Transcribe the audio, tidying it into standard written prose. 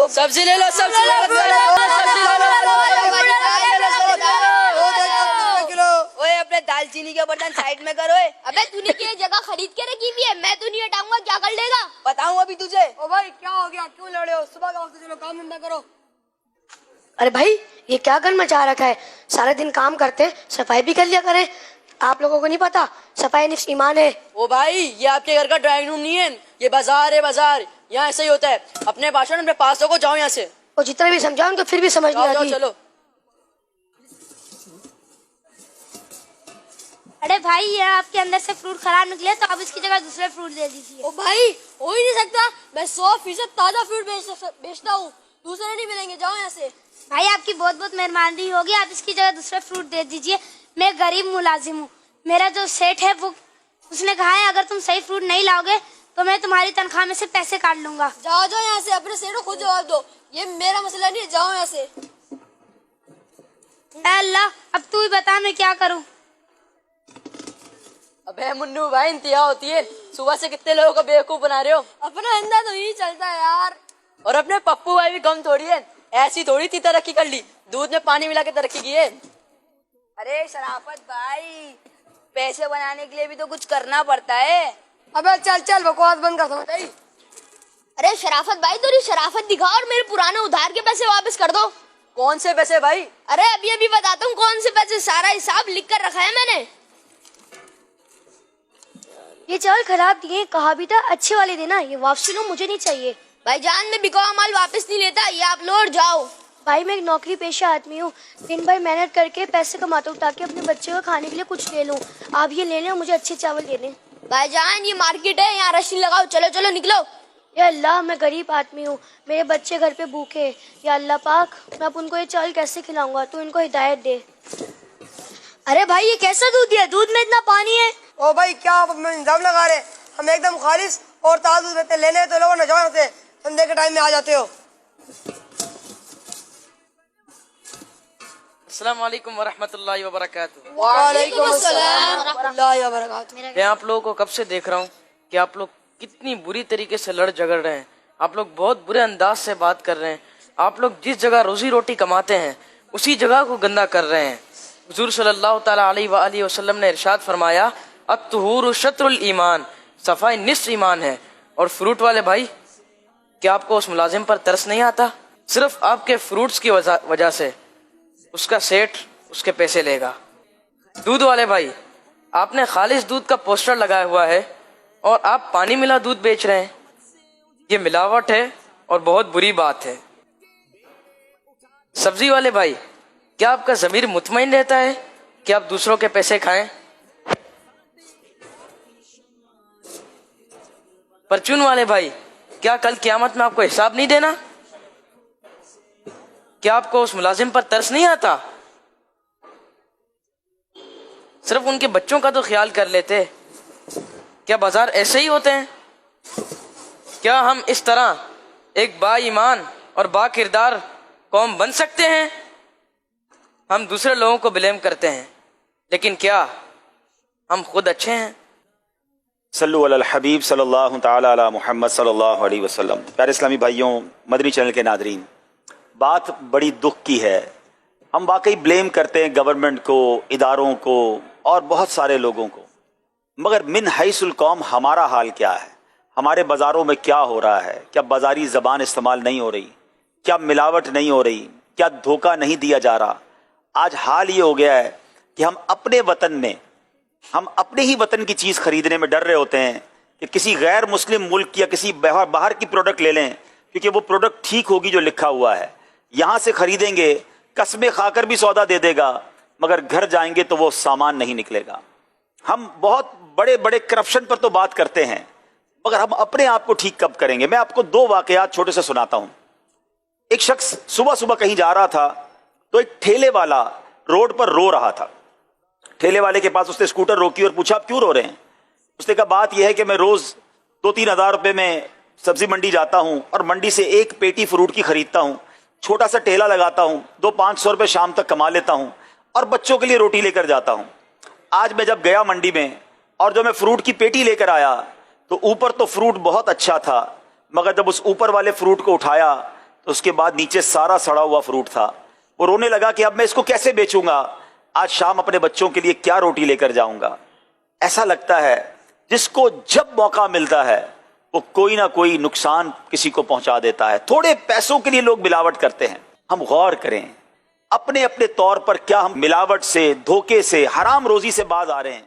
सब्जी ले लो, सब्जी ले लो, ओए अपने दालचीनी के बर्तन साइड में करो। अबे तूने क्या जगह खरीद के रखी हुई है, मैं तो नहीं हटाऊंगा, क्या कर लेगा? बताऊं अभी तुझे। ओ भाई क्या हो गया, क्यों लड़े हो? सुबह का वक्त, चलो काम धंधा करो। अरे भाई ये क्या गन मचा रखा है, सारा दिन काम करते हैं, सफाई भी कर लिया करें। आप लोगों को नहीं पता सफाई निफ्स ईमान है। ओ भाई ये आपके घर का ड्राइंग रूम नहीं है, ये बाजार है, बाजार। यहाँ ऐसे ही होता है। अपने भाषण अपने पास को जाओ यहाँ से। और जितना भी समझाओ उनको फिर भी समझ नहीं जाओ आती। चलो। अरे भाई ये आपके अंदर से फ्रूट खराब निकले तो आप इसकी जगह दूसरे फ्रूट दे दीजिए। ओ भाई हो ही नहीं सकता, मैं 100% ताजा फ्रूट बेचता हूँ, दूसरे नहीं मिलेंगे, जाओ यहाँ से। भाई आपकी बहुत बहुत मेहरबानी होगी, आप इसकी जगह दूसरे फ्रूट दे दीजिए। मैं गरीब मुलाजिम हूँ, मेरा जो सेठ है वो उसने कहा है अगर तुम सही फ्रूट नहीं लाओगे तो मैं तुम्हारी तनख्वाह में से पैसे काट लूंगा। जाओ जाओ यहाँ से, अपने सेठ को खुद जवाब दो, ये मेरा मसला नहीं है, जाओ यहाँ से। ऐ अल्लाह अब तू ही बता मैं क्या करूँ। अबे मुन्नू भाई इंतहा होती है, सुबह से कितने लोगों को बेवकूफ बना रहे हो। अपना धंधा तो यही चलता है यार। और अपने पप्पू भाई भी कम थोड़ी है, ऐसी थोड़ी थी तरक्की कर ली, दूध में पानी मिला के तरक्की की है। अरे शराफत भाई, पैसे बनाने के लिए भी तो कुछ करना पड़ता है। अबे चल चल बकवास बंद कर, समझ आई? अरे शराफत भाई थोड़ी शराफत दिखाओ और मेरे पुराने उधार के पैसे वापस कर दो। कौन से पैसे भाई? अरे अभी अभी बताता हूँ कौन से पैसे, सारा हिसाब लिख कर रखा है मैंने। ये चावल खराब दिए, कहा भी था अच्छे वाले देना, ये वापसी लो, मुझे नहीं चाहिए। भाईजान मैं बिका हुआ माल वापस नहीं लेता, ये आप लौट जाओ। भाई मैं एक नौकरी पेशा आदमी हूँ, दिन भर मेहनत करके पैसे कमाता हूँ ताकि अपने बच्चे को खाने के लिए कुछ ले लूँ। आप ये ले लें और मुझे अच्छे चावल दे दें। भाईजान ये मार्केट है, यहाँ रस्सी लगाओ, चलो चलो निकलो। या अल्लाह मैं गरीब आदमी हूँ, मेरे बच्चे घर पे भूखे हैं। या अल्लाह पाक मैं अब उनको ये चावल कैसे खिलाऊंगा, तू इनको हिदायत दे। अरे भाई ये कैसा दूध दिया, दूध में इतना पानी है। ओ भाई क्या आप अपना इंजाम लगा रहे, हम एकदम खालिश और ताजा दूध देते, लेने तो लोगों ने, जाओ यहाँ से, संडे के टाइम में आ जाते हो। अस्सलाम वालेकुम वरहमतुल्लाहि वबरकातुहू। वालेकुम अस्सलाम वरहमतुल्लाहि वबरकातुहू। मैं आप लोगों को कब से देख रहा हूँ कि आप लोग कितनी बुरी तरीके से लड़ झगड़ रहे हैं, आप लोग बहुत बुरे अंदाज से बात कर रहे हैं, आप लोग जिस जगह रोजी रोटी कमाते हैं उसी जगह को गंदा कर रहे हैं। हुजूर सल्लल्लाहु ताला अलैहि वसल्लम ने इरशाद फरमाया अत्तहुरु शत्रुल ईमान, सफाई निस्फ ईमान है। और फ्रूट वाले भाई, क्या आपको उस मुलाजिम पर तरस नहीं आता? सिर्फ आपके फ्रूट्स की वजह से उसका सेठ उसके पैसे लेगा। दूध वाले भाई, आपने खालिश दूध का पोस्टर लगाया हुआ है और आप पानी मिला दूध बेच रहे हैं, ये मिलावट है और बहुत बुरी बात है। सब्जी वाले भाई, क्या आपका ज़मीर मुतमईन रहता है कि आप दूसरों के पैसे खाएं? परचून वाले भाई, क्या कल क़यामत में आपको हिसाब नहीं देना? क्या आपको उस मुलाजिम पर तरस नहीं आता? सिर्फ उनके बच्चों का तो ख्याल कर लेते। क्या बाजार ऐसे ही होते हैं? क्या हम इस तरह एक बा ईमान और बा किरदार कौम बन सकते हैं? हम दूसरे लोगों को ब्लेम करते हैं, लेकिन क्या हम खुद अच्छे हैं? सल्लु अलल हबीब सल्लल्लाहु ताला अला मुहम्मद सल्लल्लाहु अलैहि वसल्लम। प्यारे इस्लामी भाइयों, मदनी चैनल के नादरीन, बात बड़ी दुख की है। हम वाकई ब्लेम करते हैं गवर्नमेंट को, इदारों को और बहुत सारे लोगों को, मगर मिन हैसुल कौम हमारा हाल क्या है? हमारे बाज़ारों में क्या हो रहा है? क्या बाज़ारी ज़बान इस्तेमाल नहीं हो रही? क्या मिलावट नहीं हो रही? क्या धोखा नहीं दिया जा रहा? आज हाल ये हो गया है कि हम अपने वतन में, हम अपने ही वतन की चीज़ खरीदने में डर रहे होते हैं कि किसी गैर मुस्लिम मुल्क या किसी बाहर की प्रोडक्ट ले लें, क्योंकि वो प्रोडक्ट ठीक होगी जो लिखा हुआ है। यहाँ से खरीदेंगे, कस्में खाकर भी सौदा दे देगा, मगर घर जाएंगे तो वो सामान नहीं निकलेगा। हम बहुत बड़े बड़े करप्शन पर तो बात करते हैं, मगर हम अपने आप को ठीक कब करेंगे? मैं आपको दो वाकयात छोटे से सुनाता हूँ। एक शख्स सुबह सुबह कहीं जा रहा था तो एक ठेले वाला रोड पर रो रहा था। ठेले वाले के पास उसने स्कूटर रोकी और पूछा, आप क्यों रो रहे हैं? उसने कहा, बात यह है कि मैं रोज 2-3 हज़ार रुपये में सब्जी मंडी जाता हूँ और मंडी से एक पेटी फ्रूट की खरीदता हूँ, छोटा सा ठेला लगाता हूँ, 200-500 रुपये शाम तक कमा लेता हूँ और बच्चों के लिए रोटी लेकर जाता हूँ। आज मैं जब गया मंडी में और जो मैं फ्रूट की पेटी लेकर आया तो ऊपर तो फ्रूट बहुत अच्छा था, मगर जब उस ऊपर वाले फ्रूट को उठाया تو اس کے بعد نیچے سارا سڑا ہوا فروٹ تھا. وہ رونے لگا کہ اب میں اس کو کیسے بیچوں گا, آج شام اپنے بچوں کے لیے کیا روٹی لے کر جاؤں گا. ایسا لگتا ہے جس کو جب موقع ملتا ہے وہ کوئی نہ کوئی نقصان کسی کو پہنچا دیتا ہے. تھوڑے پیسوں کے لیے لوگ ملاوٹ کرتے ہیں. ہم غور کریں اپنے اپنے طور پر کیا ہم ملاوٹ سے, دھوکے سے, حرام روزی سے باز آ رہے ہیں.